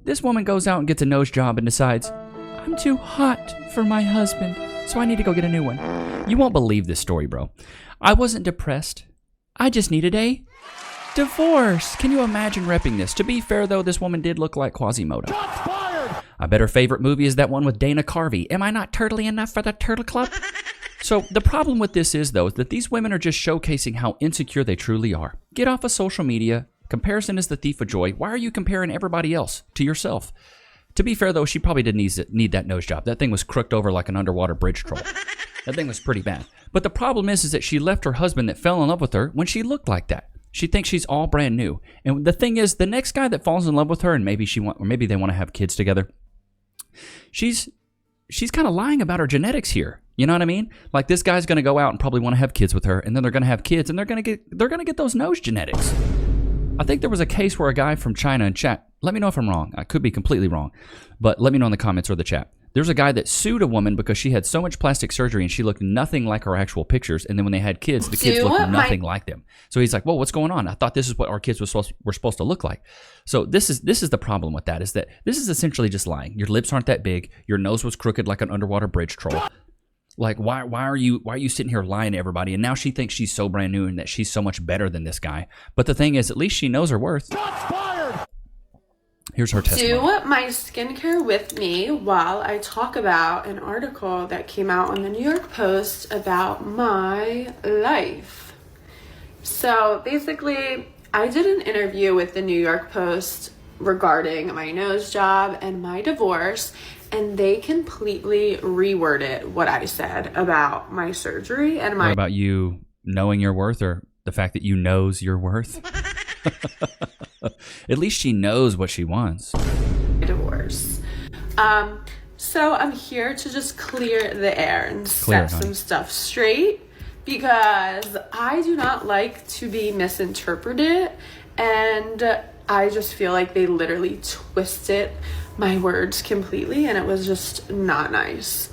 this woman goes out and gets a nose job and decides, I'm too hot for my husband, so I need to go get a new one. You won't believe this story, bro. I wasn't depressed. I just needed a divorce. Can you imagine repping this? To be fair, though, this woman did look like Quasimodo. I bet her favorite movie is that one with Dana Carvey. Am I not turtly enough for the Turtle Club? So the problem with this is, though, is that these women are just showcasing how insecure they truly are. Get off of social media. Comparison is the thief of joy. Why are you comparing everybody else to yourself? To be fair, though, she probably didn't need that nose job. That thing was crooked over like an underwater bridge troll. That thing was pretty bad. But the problem is that she left her husband that fell in love with her when she looked like that. She thinks she's all brand new. And the thing is, the next guy that falls in love with her, and maybe they want to have kids together, she's kind of lying about her genetics here. You know what I mean? Like, this guy's going to go out and probably want to have kids with her, and then they're going to have kids, and they're going to get those nose genetics. I think there was a case where a guy from China in chat, let me know if I'm wrong. I could be completely wrong, but let me know in the comments or the chat. There's a guy that sued a woman because she had so much plastic surgery and she looked nothing like her actual pictures. And then when they had kids, the kids looked nothing like them. So he's like, well, what's going on? I thought this is what our kids were supposed to look like. So this is the problem with that, is that this is essentially just lying. Your lips aren't that big. Your nose was crooked like an underwater bridge troll. Like, why are you sitting here lying to everybody? And now she thinks she's so brand new and that she's so much better than this guy. But the thing is, at least she knows her worth. Here's her testimony. Do my skincare with me while I talk about an article that came out on the New York Post about my life. So basically, I did an interview with the New York Post regarding my nose job and my divorce, and they completely reworded what I said about my surgery and my... What about you knowing your worth, or the fact that you knows your worth? At least she knows what she wants. Divorce. So I'm here to just clear the air and set some stuff straight, because I do not like to be misinterpreted, and I just feel like they literally twisted my words completely, and it was just not nice.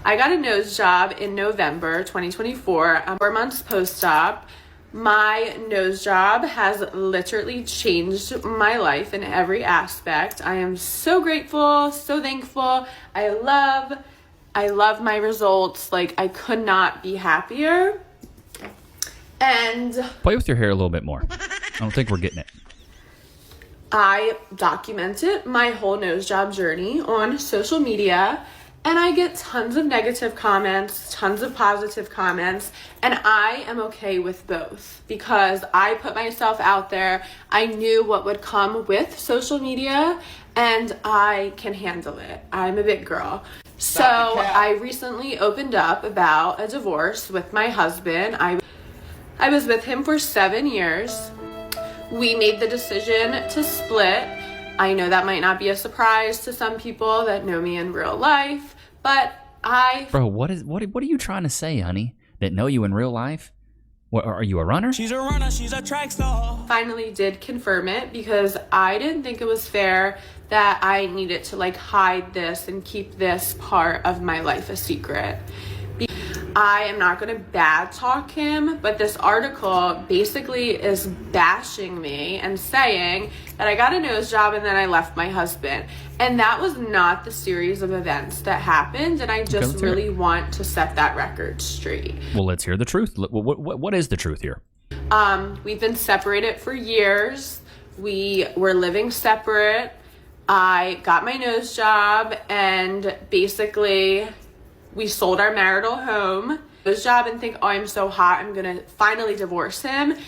I got a nose job in November 2024. 4 months post-op. My nose job has literally changed my life in every aspect. I am so grateful, so thankful. I love my results. Like, I could not be happier. And play with your hair a little bit more. I don't think we're getting it. I documented my whole nose job journey on social media, and I get tons of negative comments, tons of positive comments, and I am okay with both because I put myself out there. I knew what would come with social media, and I can handle it. I'm a big girl. So I recently opened up about a divorce with my husband. I was with him for 7 years. We made the decision to split. I know that might not be a surprise to some people that know me in real life, but Bro, what are you trying to say, honey? That know you in real life? What, are you a runner? She's a runner, she's a track star. Finally did confirm it because I didn't think it was fair that I needed to like hide this and keep this part of my life a secret. I am not going to bad talk him, but this article basically is bashing me and saying that I got a nose job and then I left my husband. And that was not the series of events that happened, and I just really want to set that record straight. Well, let's hear the truth. What is the truth here? We've been separated for years. We were living separate. I got my nose job, and basically we sold our marital home, nose job, and think, oh, I'm so hot, I'm gonna finally divorce him.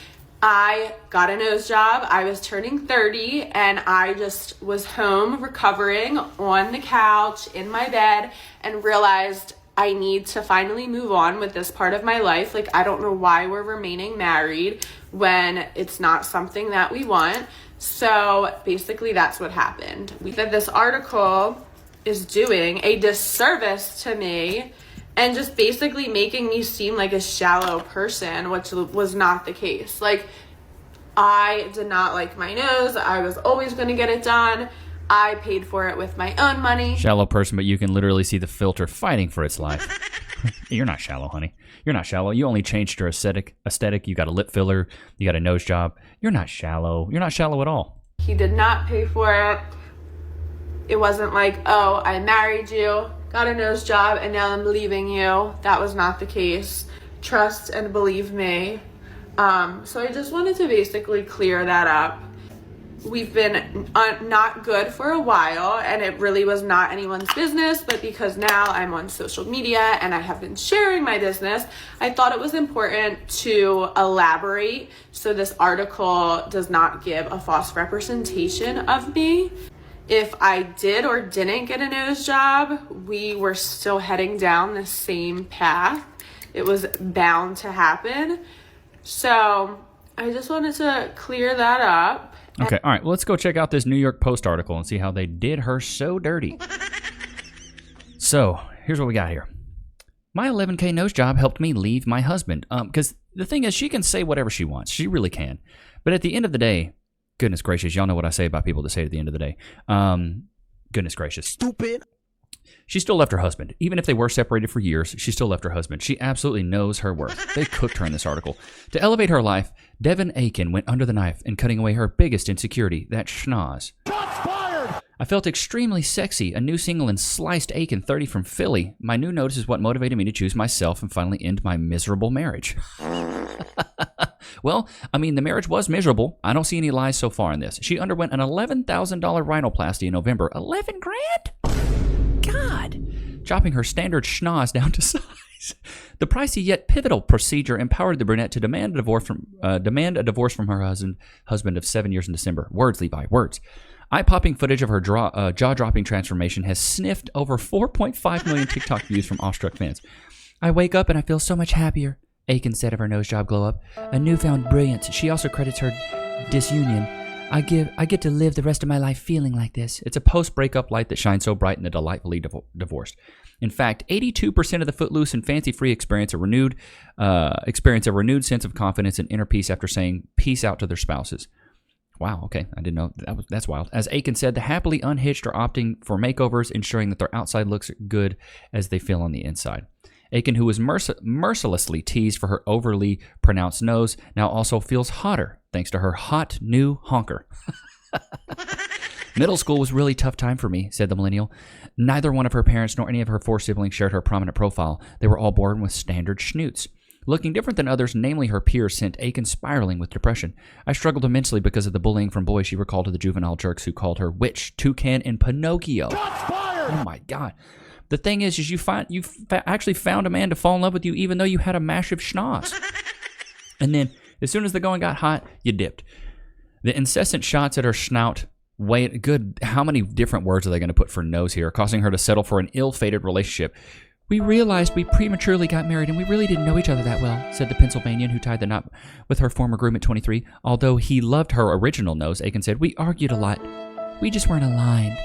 I got a nose job. I was turning 30, and I just was home recovering on the couch in my bed and realized I need to finally move on with this part of my life. Like, I don't know why we're remaining married when it's not something that we want. So basically that's what happened. We said this article is doing a disservice to me and just basically making me seem like a shallow person, which was not the case. Like, I did not like my nose. I was always going to get it done. I paid for it with my own money. Shallow person, but you can literally see the filter fighting for its life. You're not shallow, honey. You're not shallow. You only changed your aesthetic. You got a lip filler. You got a nose job. You're not shallow. You're not shallow at all. He did not pay for it. It wasn't like, oh, I married you, got a nose job, and now I'm leaving you. That was not the case. Trust and believe me. So I just wanted to basically clear that up. We've been not good for a while, and it really was not anyone's business, but because now I'm on social media and I have been sharing my business, I thought it was important to elaborate so this article does not give a false representation of me. If I did or didn't get a nose job, we were still heading down the same path. It was bound to happen. So I just wanted to clear that up. Okay, all right. Well, let's go check out this New York Post article and see how they did her so dirty. So, here's what we got here. My $11K nose job helped me leave my husband. Because the thing is, she can say whatever she wants. She really can. But at the end of the day, goodness gracious, y'all know what I say about people that say it at the end of the day. Goodness gracious. Stupid. She still left her husband. Even if they were separated for years, she still left her husband. She absolutely knows her worth. They cooked her in this article. To elevate her life, Devin Aiken went under the knife in cutting away her biggest insecurity, that schnoz. Shots fired. I felt extremely sexy. A new single and sliced Aiken 30 from Philly. My new notice is what motivated me to choose myself and finally end my miserable marriage. Well, I mean, the marriage was miserable. I don't see any lies so far in this. She underwent an $11,000 rhinoplasty in November. 11 grand? God. Chopping her standard schnoz down to size. The pricey yet pivotal procedure empowered the brunette to demand a divorce from her husband of 7 years in December. Words, Levi, words. Eye-popping footage of her jaw-dropping transformation has sniffed over 4.5 million TikTok views from awestruck fans. I wake up and I feel so much happier, Aiken said of her nose job glow-up. A newfound brilliance. She also credits her disunion. I get to live the rest of my life feeling like this. It's a post-breakup light that shines so bright in the delightfully divorced. In fact, 82% of the footloose and fancy-free experience a renewed sense of confidence and inner peace after saying peace out to their spouses. Wow, okay, I didn't know. That's wild. As Aiken said, the happily unhitched are opting for makeovers, ensuring that their outside looks good as they feel on the inside. Aiken, who was mercilessly teased for her overly pronounced nose, now also feels hotter thanks to her hot new honker. Middle school was a really tough time for me, said the millennial. Neither one of her parents nor any of her 4 siblings shared her prominent profile. They were all born with standard schnoots. Looking different than others, namely her peers, sent Aiken spiraling with depression. I struggled immensely because of the bullying from boys she recalled to the juvenile jerks who called her witch, toucan, and Pinocchio. Oh my God. The thing is you actually found a man to fall in love with you even though you had a massive schnoz. And then, as soon as the going got hot, you dipped. The incessant shots at her snout, how many different words are they going to put for nose here, causing her to settle for an ill-fated relationship. We realized we prematurely got married and we really didn't know each other that well, said the Pennsylvanian who tied the knot with her former groom at 23. Although he loved her original nose, Aiken said, we argued a lot. We just weren't aligned.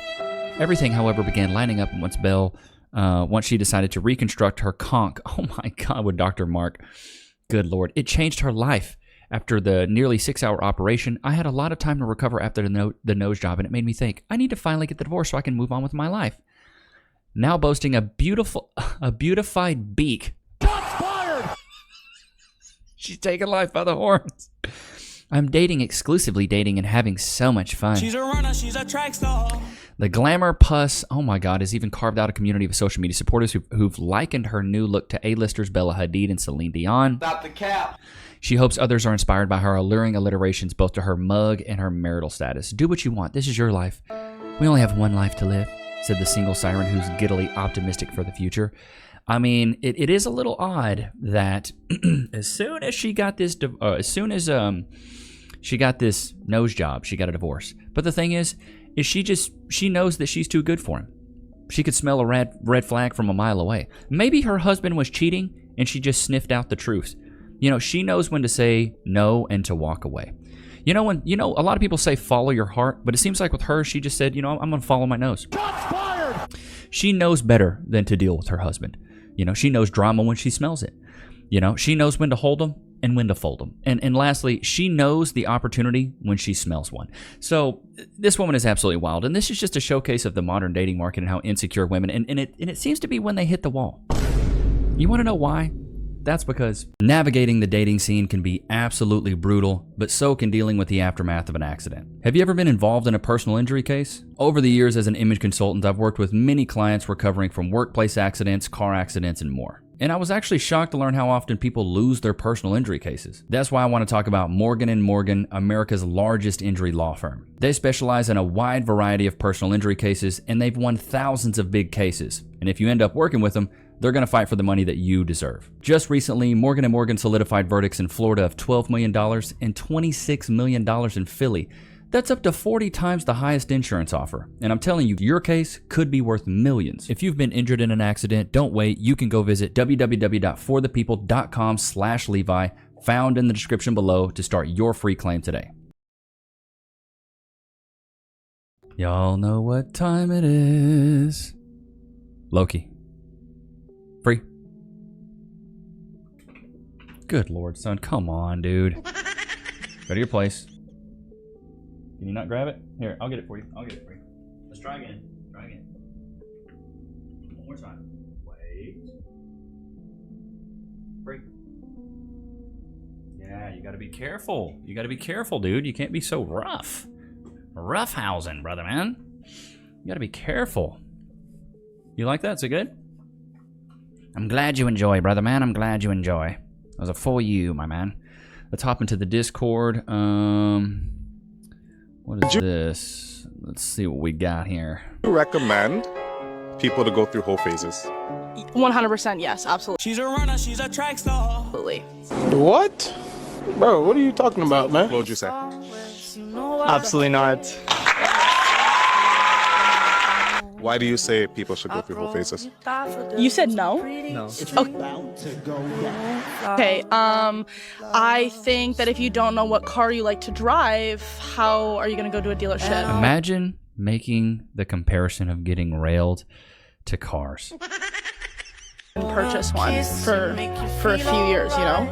Everything, however, began lining up once she decided to reconstruct her conch. Oh my God, with Dr. Mark. Good Lord. It changed her life. After the nearly 6-hour operation, I had a lot of time to recover after the nose job, and it made me think, I need to finally get the divorce so I can move on with my life. Now boasting a beautified beak. Shots fired. She's taking life by the horns. I'm exclusively dating and having so much fun. She's a runner, she's a track star. The glamour puss, oh my God, has even carved out a community of social media supporters who've likened her new look to A-listers Bella Hadid and Celine Dion. Stop the cap. She hopes others are inspired by her alluring alliterations both to her mug and her marital status. Do what you want. This is your life. We only have one life to live, said the single siren who's giddily optimistic for the future. I mean, it is a little odd that as soon as she got this nose job, she got a divorce. But the thing is she knows that she's too good for him. She could smell a red flag from a mile away. Maybe her husband was cheating and she just sniffed out the truth. You know, she knows when to say no and to walk away. A lot of people say follow your heart, but it seems like with her, she just said, I'm going to follow my nose. Shots fired. She knows better than to deal with her husband. She knows drama when she smells it. She knows when to hold him and when to fold him. And lastly, she knows the opportunity when she smells one. So this woman is absolutely wild. And this is just a showcase of the modern dating market and how insecure women, and it seems to be when they hit the wall. You want to know why? That's because navigating the dating scene can be absolutely brutal, but so can dealing with the aftermath of an accident. Have you ever been involved in a personal injury case? Over the years as an image consultant, I've worked with many clients recovering from workplace accidents, car accidents, and more. And I was actually shocked to learn how often people lose their personal injury cases. That's why I want to talk about Morgan & Morgan, America's largest injury law firm. They specialize in a wide variety of personal injury cases, and they've won thousands of big cases. And if you end up working with them, they're going to fight for the money that you deserve. Just recently, Morgan & Morgan solidified verdicts in Florida of $12 million and $26 million in Philly. That's up to 40 times the highest insurance offer. And I'm telling you, your case could be worth millions. If you've been injured in an accident, don't wait. You can go visit www.forthepeople.com/Levi, found in the description below, to start your free claim today. Y'all know what time it is. Loki. Free. Good Lord, son. Come on, dude. Go to your place. Can you not grab it? Here, I'll get it for you. I'll get it for you. Let's try again. Try again. One more time. Wait. Free. Yeah, you gotta be careful. You gotta be careful, dude. You can't be so rough. Roughhousing, brother man. You gotta be careful. You like that? Is it good? I'm glad you enjoy, brother man. I'm glad you enjoy. That was a for you, my man. Let's hop into the Discord. What is this? Let's see what we got here. You recommend people to go through whole phases? 100% yes, absolutely. She's a runner, she's a track star. What? Bro, what are you talking about, man? What would you say? Absolutely not. Why do you say people should go through whole phases? You said no? No. Okay, I think that if you don't know what car you like to drive, how are you gonna go to a dealership? Imagine making the comparison of getting railed to cars. And purchase one for a few years, you know?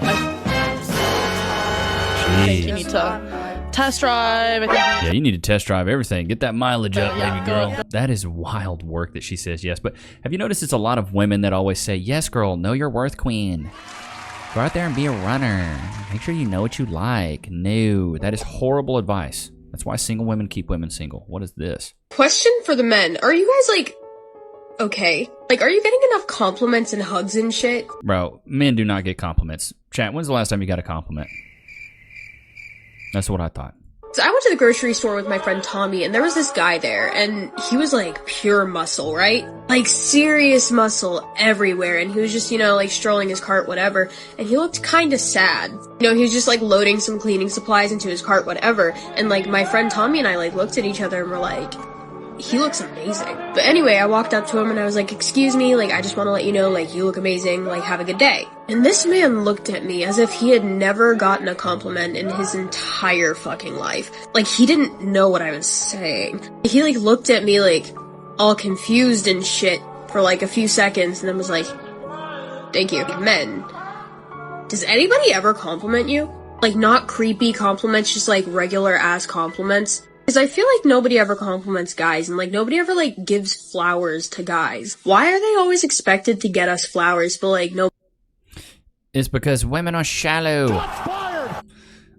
I think you need to test drive. Yeah, you need to test drive everything. Get that mileage up, baby girl. That is wild work that she says yes. But have you noticed it's a lot of women that always say, yes, girl, know your worth, queen. Go out there and be a runner. Make sure you know what you like. No, that is horrible advice. That's why single women keep women single. What is this? Question for the men. Are you guys like, okay? Like, are you getting enough compliments and hugs and shit? Bro, men do not get compliments. Chat, when's the last time you got a compliment? That's what I thought. So I went to the grocery store with my friend Tommy, and there was this guy there, and he was like pure muscle, right? Like serious muscle everywhere, and he was just, you know, like strolling his cart, whatever, and he looked kind of sad. You know, he was just like loading some cleaning supplies into his cart, whatever, and like my friend Tommy and I like looked at each other and were like, he looks amazing. But anyway, I walked up to him and I was like, excuse me, like, I just want to let you know, like, you look amazing, like, have a good day. And this man looked at me as if he had never gotten a compliment in his entire fucking life. Like, he didn't know what I was saying. He, like, looked at me, like, all confused and shit for, like, a few seconds and then was like, thank you. Men, does anybody ever compliment you? Like, not creepy compliments, just, like, regular-ass compliments? Because I feel like nobody ever compliments guys, and like nobody ever like gives flowers to guys. Why are they always expected to get us flowers, but like no? It's because women are shallow.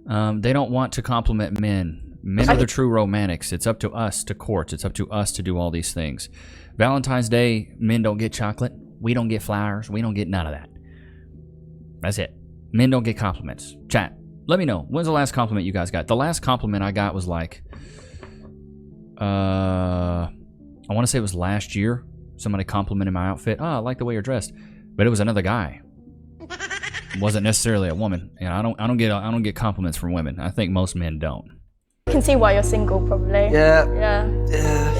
They don't want to compliment men. Men are the true romantics. It's up to us to court. It's up to us to do all these things. Valentine's Day, men don't get chocolate. We don't get flowers. We don't get none of that. That's it. Men don't get compliments. Chat, let me know. When's the last compliment you guys got? The last compliment I got was like, I want to say it was last year. Somebody complimented my outfit. Oh, I like the way you're dressed. But it was another guy. It wasn't necessarily a woman. And I don't get compliments from women. I think most men don't. I can see why you're single, probably. Yeah.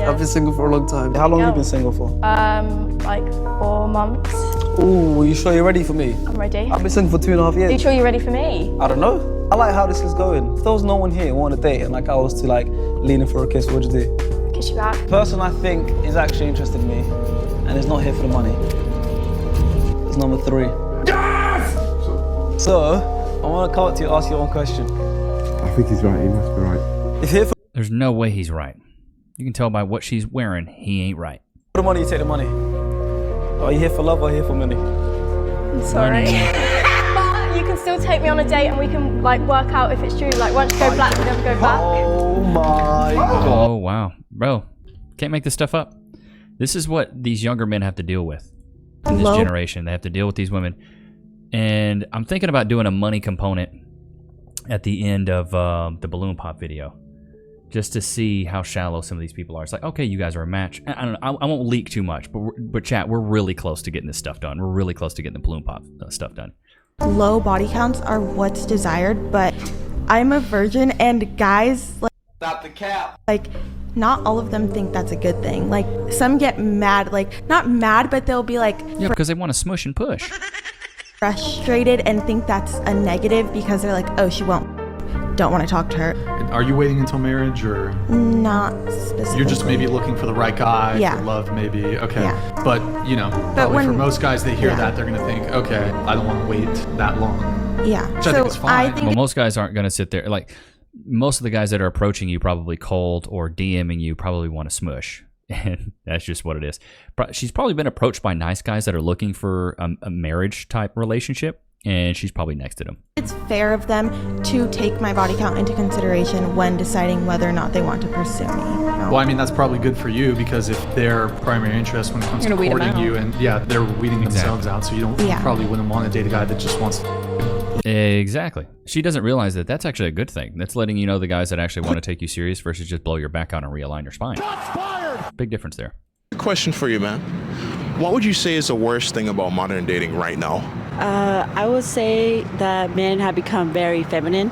I've been single for a long time. How long have you been single for? Like 4 months. Ooh, you sure you're ready for me? I'm ready. I've been single for 2.5 years. Are you sure you're ready for me? I don't know. I like how this is going. If there was no one here who wanted a date and like I was to like lean in for a kiss, what would you do? Kiss you back. The person I think is actually interested in me and is not here for the money is number 3. Yes! So, I want to come up to you and ask you one question. I think he's right. He must be right. If here for There's no way he's right. You can tell by what she's wearing, he ain't right. the money, you take the money. Are you here for love or here for money? I'm sorry. can still take me on a date and we can like work out if it's true. Like once you go black, we never go back. Oh my God. Oh, wow. Bro, can't make this stuff up. This is what these younger men have to deal with in this generation. They have to deal with these women. And I'm thinking about doing a money component at the end of the balloon pop video, just to see how shallow some of these people are. It's like, okay, you guys are a match. I don't know. I won't leak too much, but chat, we're really close to getting this stuff done. We're really close to getting the balloon pop stuff done. Low body counts are what's desired, but I'm a virgin, and guys, like, Stop the cap. like, not all of them think that's a good thing. Like, some get mad, like, not mad, but they'll be like Yeah, because they want to smush and push. frustrated and think that's a negative because they're like, oh, she won't. Don't want to talk to her. Are you waiting until marriage, or Not specifically. you're just maybe looking for the right guy, Yeah. for love maybe? Okay. Yeah. But, you know, probably when- for most guys, they hear yeah. that, they're going to think, okay, I don't want to wait that long. Yeah. Which I think is fine. Well, most guys aren't going to sit there. Like, most of the guys that are approaching you probably cold or DMing you probably want to smush. And that's just what it is. She's probably been approached by nice guys that are looking for a marriage type relationship, and she's probably next to them. It's fair of them to take my body count into consideration when deciding whether or not they want to pursue me. Well, I mean, that's probably good for you, because if their primary interest when it comes to You're gonna weed 'em courting out. you, and yeah, they're weeding themselves out, so you don't Yeah. probably wouldn't want to date a guy that just wants. Exactly. She doesn't realize that that's actually a good thing. That's letting you know the guys that actually want to take you serious versus just blow your back out and realign your spine. Big difference there. Question for you, man. What would you say is the worst thing about modern dating right now? I would say that men have become very feminine.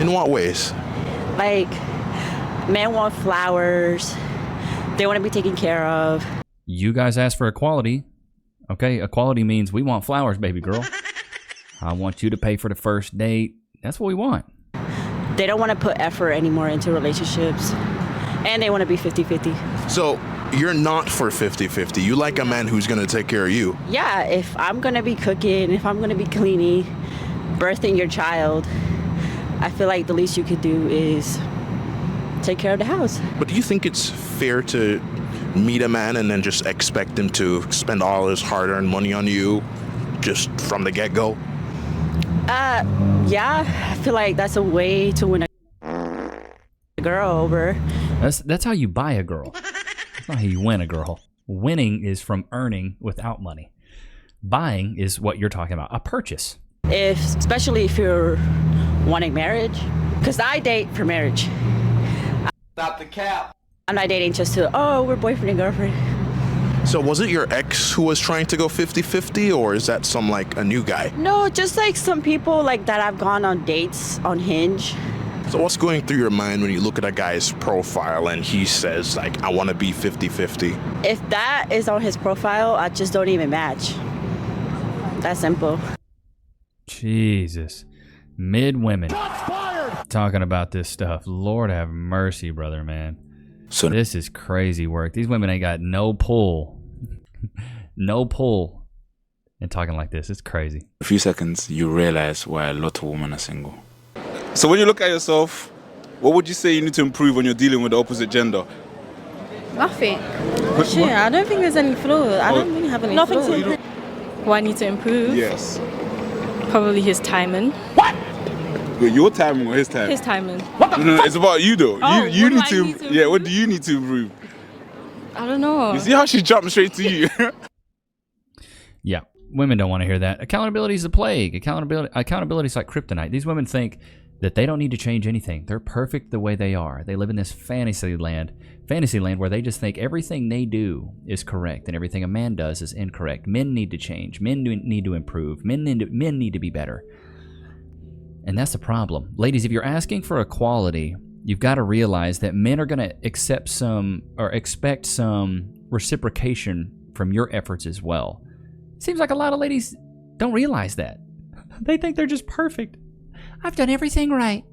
In what ways? Like, men want flowers. They want to be taken care of. You guys asked for equality. Okay, equality means we want flowers, baby girl. I want you to pay for the first date. That's what we want. They don't want to put effort anymore into relationships. And they want to be 50-50. So you're not for 50-50. You like a man who's going to take care of you. Yeah, if I'm going to be cooking, if I'm going to be cleaning, birthing your child, I feel like the least you could do is take care of the house. But do you think it's fair to meet a man and then just expect him to spend all his hard-earned money on you just from the get-go? Yeah, I feel like that's a way to win a girl over. That's how you buy a girl. That's not how you win a girl. Winning is from earning without money. Buying is what you're talking about, a purchase. Especially if you're wanting marriage. Because I date for marriage. Stop the cap. I'm not dating just to, oh, we're boyfriend and girlfriend. So was it your ex who was trying to go 50-50, or is that some like a new guy? No, just like some people like that I've gone on dates on Hinge. So what's going through your mind when you look at a guy's profile and he says like, I want to be 50-50? If that is on his profile, I just don't even match. That's simple. Jesus. Mid women talking about this stuff. Lord have mercy, brother, man. So this is crazy work. These women ain't got no pull. No pull. And talking like this, it's crazy. A few seconds, you realize why a lot of women are single. So when you look at yourself, what would you say you need to improve when you're dealing with the opposite gender? Nothing. Shit, I don't think there's any flaws. I don't really have any Nothing flaws. to improve. What I need to improve? Yes. Probably his timing. Wait, your timing or his timing? His timing. No, it's about you though. Oh, you what need do I to, need to yeah, what do you need to improve? I don't know. You see how she jumped straight to you? Yeah, women don't want to hear that. Accountability is the plague. Accountability is like kryptonite. These women think that they don't need to change anything. They're perfect the way they are. They live in this fantasy land where they just think everything they do is correct and everything a man does is incorrect. Men need to change. Men need to improve. Men need to be better. And that's the problem. Ladies, if you're asking for equality, you've got to realize that men are going to expect some reciprocation from your efforts as well. Seems like a lot of ladies don't realize that. They think they're just perfect. I've done everything right.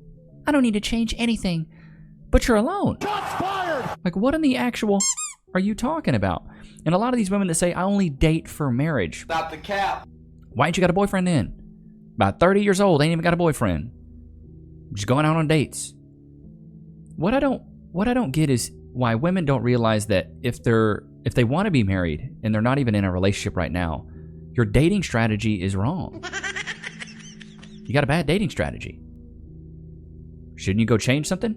I don't need to change anything. But you're alone. Like, what in the actual are you talking about? And a lot of these women that say, I only date for marriage. Stop the cap. Why ain't you got a boyfriend then? About 30 years old, ain't even got a boyfriend. Just going out on dates. What I don't get is why women don't realize that if they want to be married and they're not even in a relationship right now, your dating strategy is wrong. You got a bad dating strategy. Shouldn't you go change something?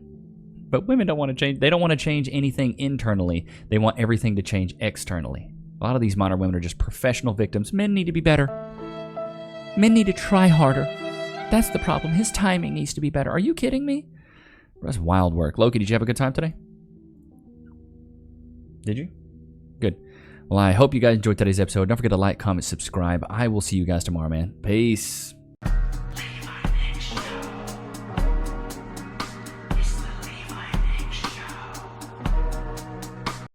But women don't want to change. They don't want to change anything internally. They want everything to change externally. A lot of these modern women are just professional victims. Men need to be better. Men need to try harder. That's the problem. His timing needs to be better. Are you kidding me? That's wild work. Loki, did you have a good time today? Did you? Good. Well, I hope you guys enjoyed today's episode. Don't forget to like, comment, subscribe. I will see you guys tomorrow, man. Peace.